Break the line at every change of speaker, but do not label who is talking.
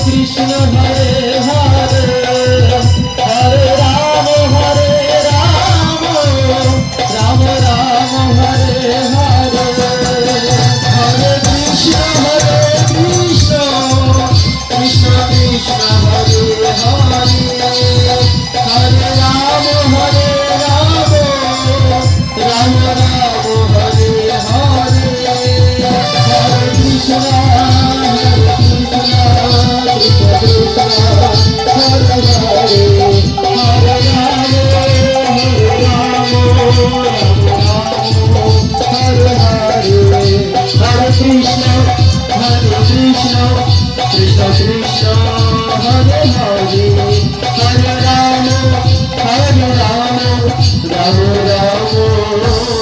Krishna Hare Hare Hare Ram Ram Ram Hare Hare Hare Krishna Krishna Krishna Krishna Hare Hare Hare Ram Ram Ram Hare Hare Hare Krishna Krishna Krishna Hare Hare Hare Rama Rama Rama